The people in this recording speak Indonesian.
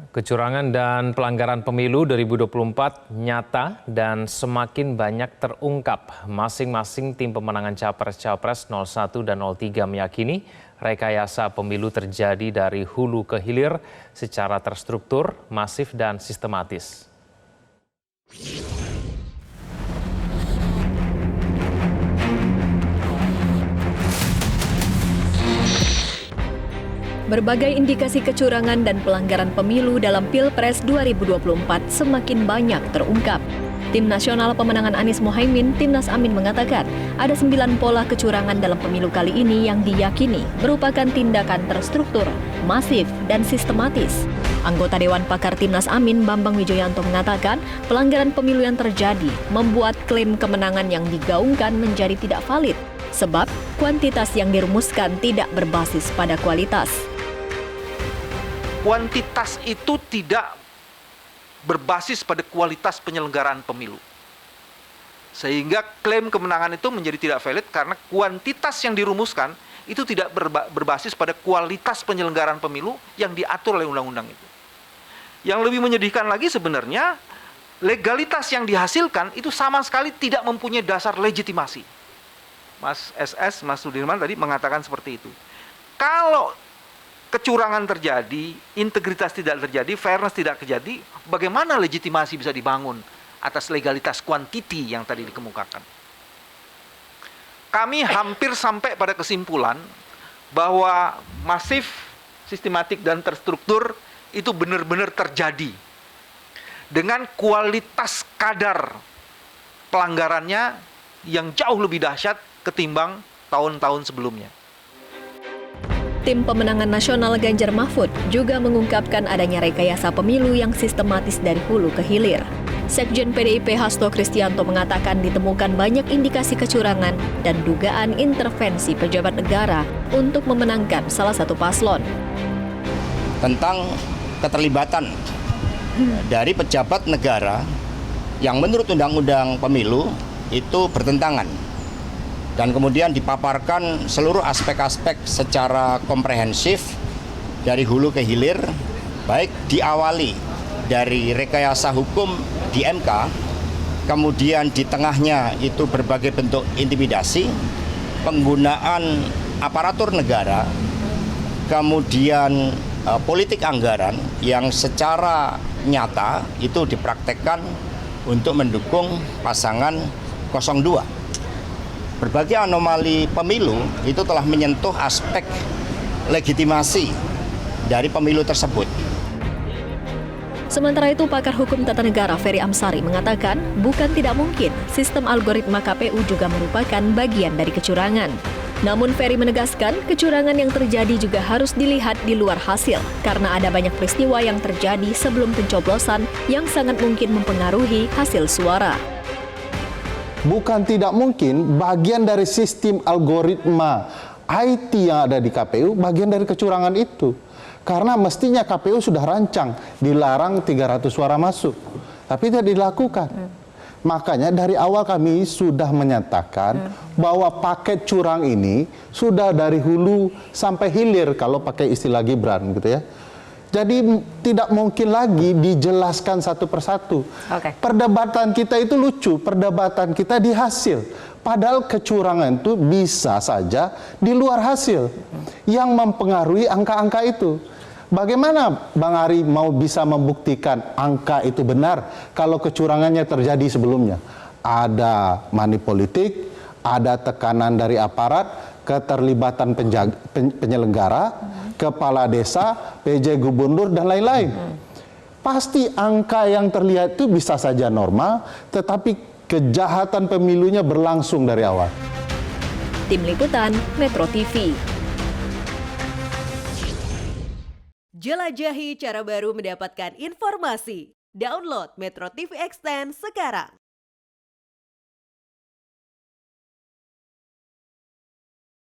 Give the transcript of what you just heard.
Kecurangan dan pelanggaran pemilu 2024 nyata dan semakin banyak terungkap. Masing-masing tim pemenangan Capres-Cawapres 01 dan 03 meyakini rekayasa pemilu terjadi dari hulu ke hilir secara terstruktur, masif, dan sistematis. Berbagai indikasi kecurangan dan pelanggaran pemilu dalam Pilpres 2024 semakin banyak terungkap. Tim Nasional Pemenangan Anies Mohaimin, Timnas Amin mengatakan ada 9 pola kecurangan dalam pemilu kali ini yang diyakini merupakan tindakan terstruktur, masif, dan sistematis. Anggota Dewan Pakar Timnas Amin, Bambang Wijoyanto mengatakan pelanggaran pemilu yang terjadi membuat klaim kemenangan yang digaungkan menjadi tidak valid, sebab kuantitas yang dirumuskan tidak berbasis pada kualitas. Kuantitas itu tidak berbasis pada kualitas penyelenggaraan pemilu. Sehingga klaim kemenangan itu menjadi tidak valid karena kuantitas yang dirumuskan itu tidak berbasis pada kualitas penyelenggaraan pemilu yang diatur oleh undang-undang itu. Yang lebih menyedihkan lagi sebenarnya, legalitas yang dihasilkan itu sama sekali tidak mempunyai dasar legitimasi. Mas SS, Mas Sudirman tadi mengatakan seperti itu. Kalau kecurangan terjadi, integritas tidak terjadi, fairness tidak terjadi, bagaimana legitimasi bisa dibangun atas legalitas kuantiti yang tadi dikemukakan? Kami hampir sampai pada kesimpulan bahwa masif, sistematik, dan terstruktur itu benar-benar terjadi dengan kualitas kadar pelanggarannya yang jauh lebih dahsyat ketimbang tahun-tahun sebelumnya. Tim Pemenangan Nasional Ganjar Mahfud juga mengungkapkan adanya rekayasa pemilu yang sistematis dari hulu ke hilir. Sekjen PDIP Hasto Kristianto mengatakan ditemukan banyak indikasi kecurangan dan dugaan intervensi pejabat negara untuk memenangkan salah satu paslon. Tentang keterlibatan dari pejabat negara yang menurut Undang-Undang Pemilu itu bertentangan. Dan kemudian dipaparkan seluruh aspek-aspek secara komprehensif dari hulu ke hilir, baik diawali dari rekayasa hukum di MK, kemudian di tengahnya itu berbagai bentuk intimidasi, penggunaan aparatur negara, kemudian politik anggaran yang secara nyata itu dipraktekkan untuk mendukung pasangan 02. Berbagai anomali pemilu itu telah menyentuh aspek legitimasi dari pemilu tersebut. Sementara itu, pakar hukum tata negara Ferry Amsari mengatakan bukan tidak mungkin sistem algoritma KPU juga merupakan bagian dari kecurangan. Namun Ferry menegaskan kecurangan yang terjadi juga harus dilihat di luar hasil karena ada banyak peristiwa yang terjadi sebelum pencoblosan yang sangat mungkin mempengaruhi hasil suara. Bukan tidak mungkin bagian dari sistem algoritma IT yang ada di KPU bagian dari kecurangan itu. Karena mestinya KPU sudah rancang dilarang 300 suara masuk. Tapi tidak dilakukan. Makanya dari awal kami sudah menyatakan bahwa paket curang ini sudah dari hulu sampai hilir kalau pakai istilah Gibran gitu ya. Jadi tidak mungkin lagi dijelaskan satu persatu. Perdebatan kita itu lucu, perdebatan kita di hasil. Padahal kecurangan itu bisa saja di luar hasil yang mempengaruhi angka-angka itu. Bagaimana Bang Ari mau bisa membuktikan angka itu benar kalau kecurangannya terjadi sebelumnya? Ada money politik, ada tekanan dari aparat, keterlibatan penyelenggara, kepala desa, PJ gubernur, dan lain-lain. Pasti angka yang terlihat itu bisa saja normal, tetapi kejahatan pemilunya berlangsung dari awal. Tim Liputan, Metro TV. Jelajahi cara baru mendapatkan informasi. Download Metro TV Extend sekarang.